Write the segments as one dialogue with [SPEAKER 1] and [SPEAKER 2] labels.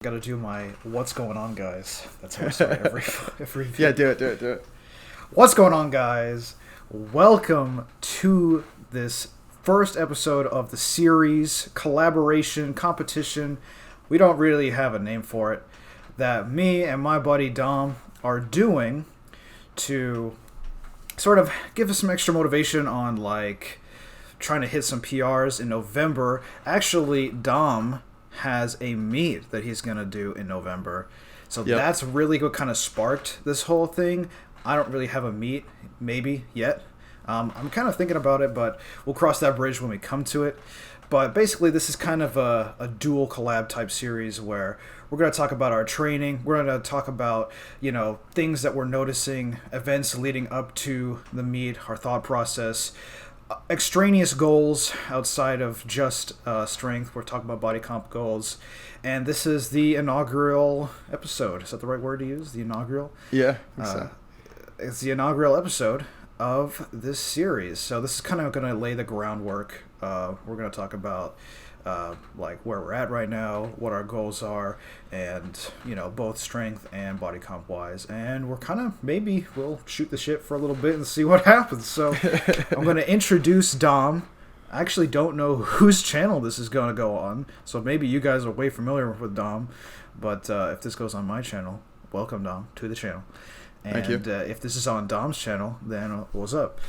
[SPEAKER 1] Gotta do my what's going on, guys. That's how I start every
[SPEAKER 2] Yeah, do it.
[SPEAKER 1] What's going on, guys? Welcome to this first episode of the series collaboration competition. We don't really have a name for it. That me and my buddy Dom are doing to sort of give us some extra motivation on like trying to hit some PRs in November. Actually, Dom has a meet that he's gonna do in November, so that's really what kind of sparked this whole thing. I don't really have a meet maybe yet. I'm kind of thinking about it, but we'll cross that bridge when we come to it. But basically, this is kind of a dual collab type series where we're going to talk about our training. We're going to talk about, things that we're noticing, events leading up to the meet, our thought process, extraneous goals outside of just strength. We're talking about body comp goals. And this is the inaugural episode. Is that the right word to use? The inaugural?
[SPEAKER 2] Yeah, I think so.
[SPEAKER 1] It's the inaugural episode of this series. So this is kind of going to lay the groundwork. We're going to talk about like where we're at right now, what our goals are, and both strength and body comp wise. And we're kind of we'll shoot the shit for a little bit and see what happens. So I'm going to introduce Dom. I actually don't know whose channel this is going to go on, so maybe you guys are way familiar with Dom. But if this goes on my channel, welcome Dom to the channel. And
[SPEAKER 2] Thank you.
[SPEAKER 1] If this is on Dom's channel, then what's up?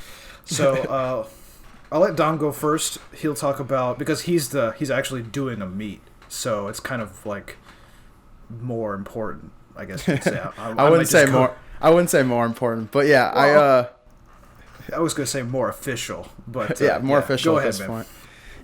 [SPEAKER 1] So I'll let Dom go first. He'll talk about, because he's actually doing a meet, so it's kind of like more important, I guess you could say.
[SPEAKER 2] I wouldn't say more. I wouldn't say more important, but yeah,
[SPEAKER 1] well, I was gonna say more official, but
[SPEAKER 2] more official
[SPEAKER 1] go
[SPEAKER 2] at
[SPEAKER 1] ahead,
[SPEAKER 2] this
[SPEAKER 1] man.
[SPEAKER 2] point.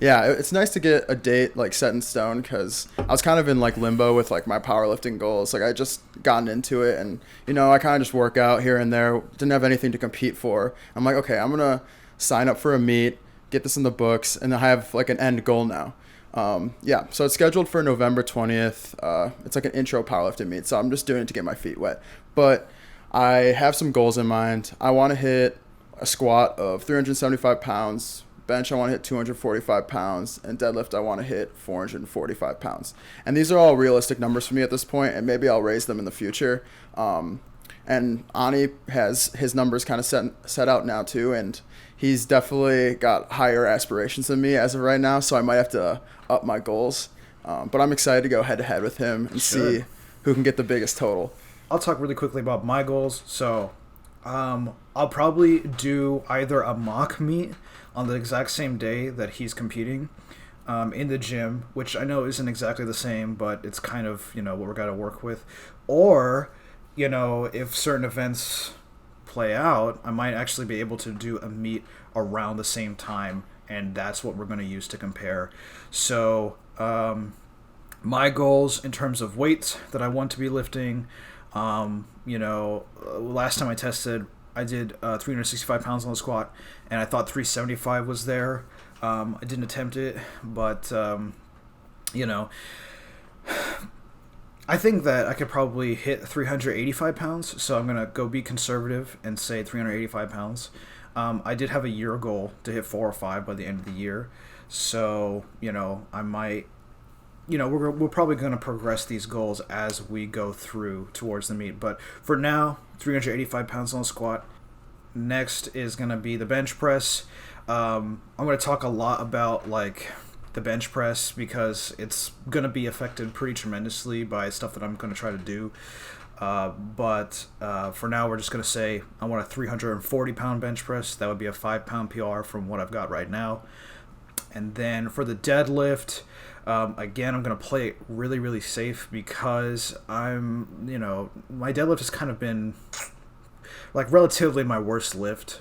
[SPEAKER 2] Yeah, it's nice to get a date like set in stone because I was kind of in like limbo with like my powerlifting goals. Like I just gotten into it and I kind of just work out here and there. Didn't have anything to compete for. I'm like, okay, I'm gonna sign up for a meet, get this in the books, and I have like an end goal now. So it's scheduled for November 20th. It's like an intro powerlifting meet, so I'm just doing it to get my feet wet. But I have some goals in mind. I want to hit a squat of 375 pounds. Bench, I want to hit 245 pounds, and deadlift, I want to hit 445 pounds. And these are all realistic numbers for me at this point, and maybe I'll raise them in the future. And Ani has his numbers kind of set out now too, and he's definitely got higher aspirations than me as of right now, so I might have to up my goals. But I'm excited to go head-to-head with him and see who can get the biggest total.
[SPEAKER 1] I'll talk really quickly about my goals. So I'll probably do either a mock meet on the exact same day that he's competing in the gym, which I know isn't exactly the same, but it's kind of, what we're going to work with. Or, if certain events play out, I might actually be able to do a meet around the same time, and that's what we're going to use to compare. So my goals in terms of weights that I want to be lifting, last time I tested, I did 365 pounds on the squat, and I thought 375 was there. I didn't attempt it, but, I think that I could probably hit 385 pounds, so I'm going to go be conservative and say 385 pounds. I did have a year goal to hit 405 by the end of the year, so, I might... we're probably going to progress these goals as we go through towards the meet. But for now, 385 pounds on the squat. Next is going to be the bench press. I'm going to talk a lot about like the bench press because it's going to be affected pretty tremendously by stuff that I'm going to try to do. But for now, we're just going to say I want a 340 pound bench press. That would be a 5-pound PR from what I've got right now. And then for the deadlift, again, I'm going to play it really, really safe because my deadlift has kind of been like relatively my worst lift.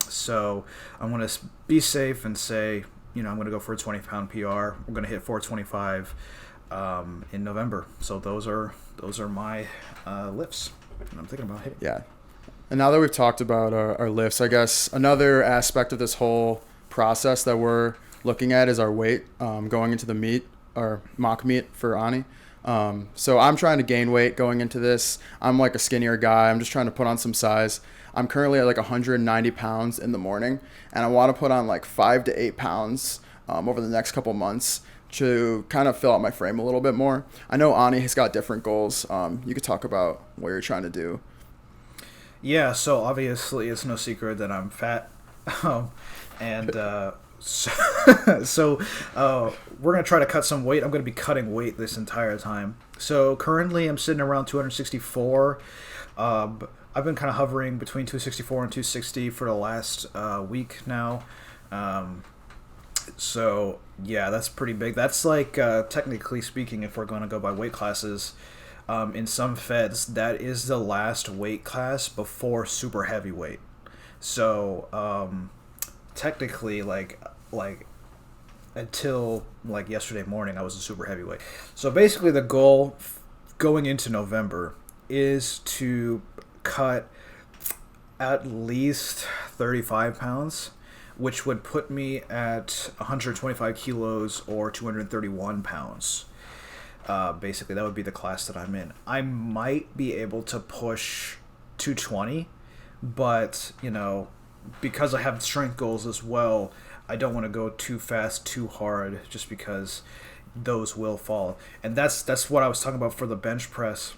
[SPEAKER 1] So I'm going to be safe and say, I'm going to go for a 20-pound PR. We're going to hit 425 in November. So those are my lifts that I'm thinking about hitting.
[SPEAKER 2] Yeah. And now that we've talked about our lifts, I guess another aspect of this whole process that we're looking at is our weight going into the meet or mock meet for Ani. So I'm trying to gain weight going into this. I'm like a skinnier guy. I'm just trying to put on some size. I'm currently at like 190 pounds in the morning, and I want to put on like 5 to 8 pounds over the next couple months to kind of fill out my frame a little bit more. I know Ani has got different goals. You could talk about what you're trying to do.
[SPEAKER 1] Yeah, so obviously it's no secret that I'm fat, and we're gonna try to cut some weight. I'm gonna be cutting weight this entire time. So currently I'm sitting around 264. I've been kind of hovering between 264 and 260 for the last week now. So yeah, that's pretty big. That's like technically speaking, if we're going to go by weight classes, in some feds, that is the last weight class before super heavyweight. So technically, like until like yesterday morning, I was a super heavyweight. So basically, the goal going into November is to cut at least 35 pounds, which would put me at 125 kilos or 231 pounds. Basically, that would be the class that I'm in. I might be able to push 220, but, you know, because I have strength goals as well, I don't want to go too fast, too hard, just because those will fall. And that's what I was talking about for the bench press,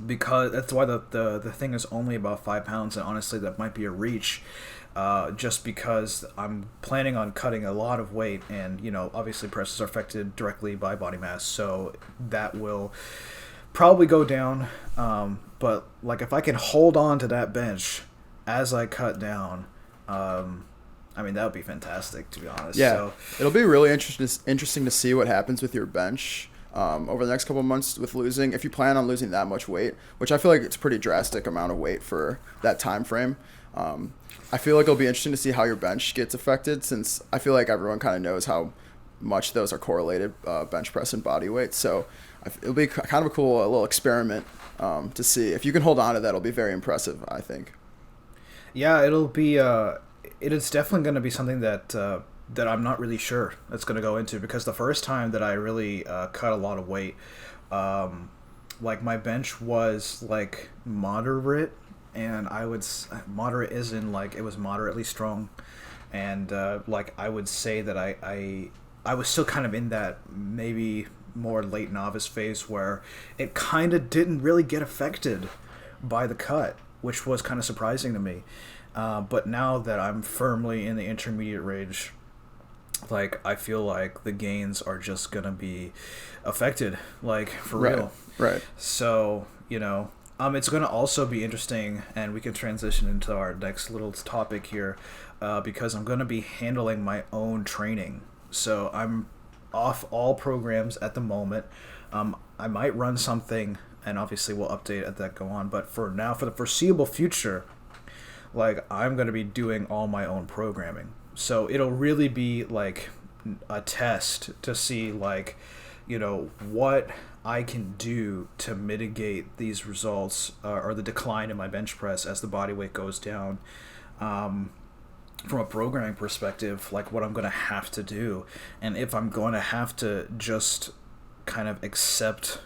[SPEAKER 1] because that's why the thing is only about 5 pounds, and honestly, that might be a reach. Just because I'm planning on cutting a lot of weight, and, you know, obviously presses are affected directly by body mass, so that will probably go down. But like, if I can hold on to that bench as I cut down, I mean, that would be fantastic, to be honest.
[SPEAKER 2] Yeah,
[SPEAKER 1] so
[SPEAKER 2] it'll be really interesting to see what happens with your bench over the next couple of months with losing, if you plan on losing that much weight, which I feel like it's a pretty drastic amount of weight for that time frame. I feel like it'll be interesting to see how your bench gets affected, since I feel like everyone kind of knows how much those are correlated, bench press and body weight. So it'll be kind of a cool little experiment to see. If you can hold on to that, it'll be very impressive, I think.
[SPEAKER 1] Yeah, it'll be. It is definitely going to be something that I'm not really sure that's going to go into, because the first time that I really cut a lot of weight, like my bench was like moderate, and moderate is in like it was moderately strong, and like I would say that I was still kind of in that maybe more late novice phase where it kind of didn't really get affected by the cut, which was kind of surprising to me. But now that I'm firmly in the intermediate range, like I feel like the gains are just gonna be affected, like for real.
[SPEAKER 2] Right.
[SPEAKER 1] So, you know, it's gonna also be interesting, and we can transition into our next little topic here, because I'm gonna be handling my own training. So I'm off all programs at the moment. I might run something, and obviously we'll update as that go on. But for now, for the foreseeable future, like I'm gonna be doing all my own programming. So it'll really be like a test to see, like, you know, what I can do to mitigate these results, or the decline in my bench press as the body weight goes down. From a programming perspective, like what I'm going to have to do, and if I'm going to have to just kind of accept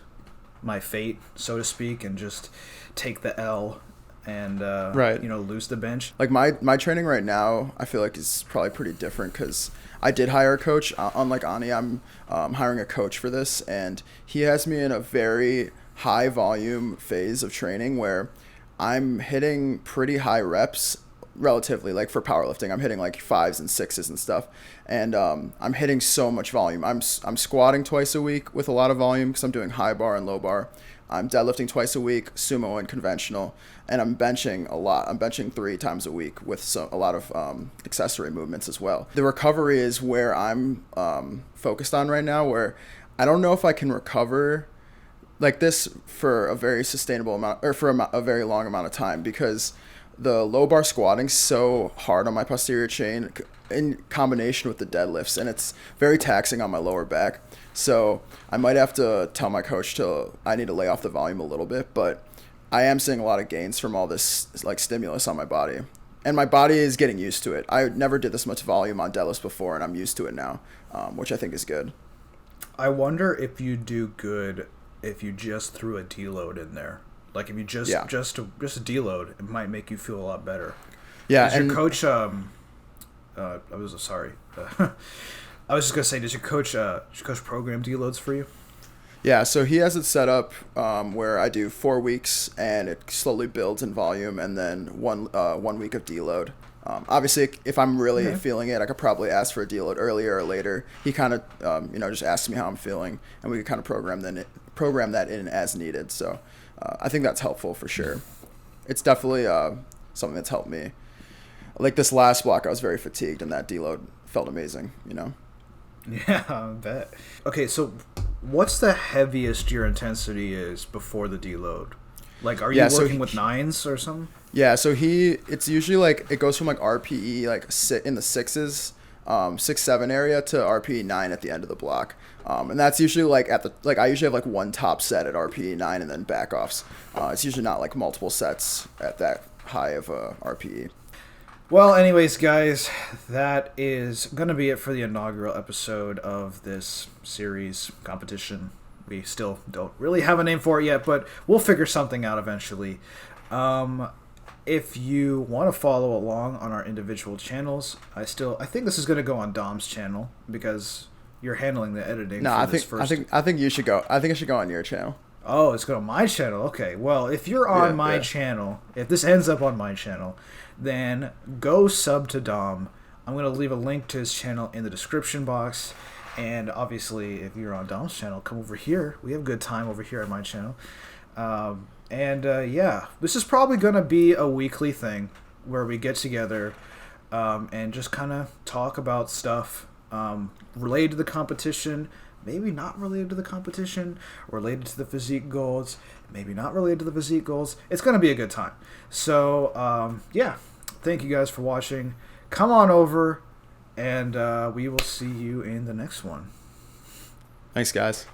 [SPEAKER 1] my fate, so to speak, and just take the L and you know, lose the bench.
[SPEAKER 2] Like my training right now, I feel like is probably pretty different, because I did hire a coach. Unlike Ani, I'm hiring a coach for this, and he has me in a very high volume phase of training where I'm hitting pretty high reps relatively. Like for powerlifting, I'm hitting like 5s and 6s and stuff, and I'm hitting so much volume. I'm squatting twice a week with a lot of volume because I'm doing high bar and low bar. I'm deadlifting twice a week, sumo and conventional, and I'm benching a lot. I'm benching 3 times a week with a lot of accessory movements as well. The recovery is where I'm focused on right now, where I don't know if I can recover like this for a very sustainable amount, or for a very long amount of time, because the low bar squatting's so hard on my posterior chain in combination with the deadlifts, and it's very taxing on my lower back. So I might have to tell my coach I need to lay off the volume a little bit, but I am seeing a lot of gains from all this like stimulus on my body, and my body is getting used to it. I never did this much volume on deadlifts before, and I'm used to it now, which I think is good.
[SPEAKER 1] I wonder if you do good if you just threw a deload in there. Like if you just a deload, it might make you feel a lot better.
[SPEAKER 2] Yeah,
[SPEAKER 1] and your coach, I was sorry. I was just gonna say, does your coach program deloads for you?
[SPEAKER 2] Yeah, so he has it set up where I do 4 weeks and it slowly builds in volume, and then 1 week of deload. Obviously, if I'm really feeling it, I could probably ask for a deload earlier or later. He kind of just asks me how I'm feeling, and we could kind of program that in as needed. So I think that's helpful for sure. It's definitely something that's helped me. Like this last block, I was very fatigued, and that deload felt amazing.
[SPEAKER 1] Yeah, I bet. Okay, so what's the heaviest your intensity is before the deload? Like, are you working with nines or something?
[SPEAKER 2] Yeah, so it's usually like it goes from like RPE like in the sixes, 6-7 area to RPE 9 at the end of the block, and that's usually like I usually have like one top set at RPE 9 and then back offs. It's usually not like multiple sets at that high of a RPE.
[SPEAKER 1] Well, anyways, guys, that is going to be it for the inaugural episode of this series competition. We still don't really have a name for it yet, but we'll figure something out eventually. If you want to follow along on our individual channels, I think this is going to go on Dom's channel because you're handling the editing.
[SPEAKER 2] No, I think you should go. I think it should go on your channel.
[SPEAKER 1] Oh, it's going on my channel. Okay. Well, if you're on my channel, if this ends up on my channel, then go sub to Dom. I'm going to leave a link to his channel in the description box. And obviously, if you're on Dom's channel, come over here. We have a good time over here at my channel. This is probably going to be a weekly thing where we get together and just kind of talk about stuff related to the competition, maybe not related to the competition, related to the physique goals, maybe not related to the physique goals. It's going to be a good time. So, thank you guys for watching. Come on over, and we will see you in the next one.
[SPEAKER 2] Thanks, guys.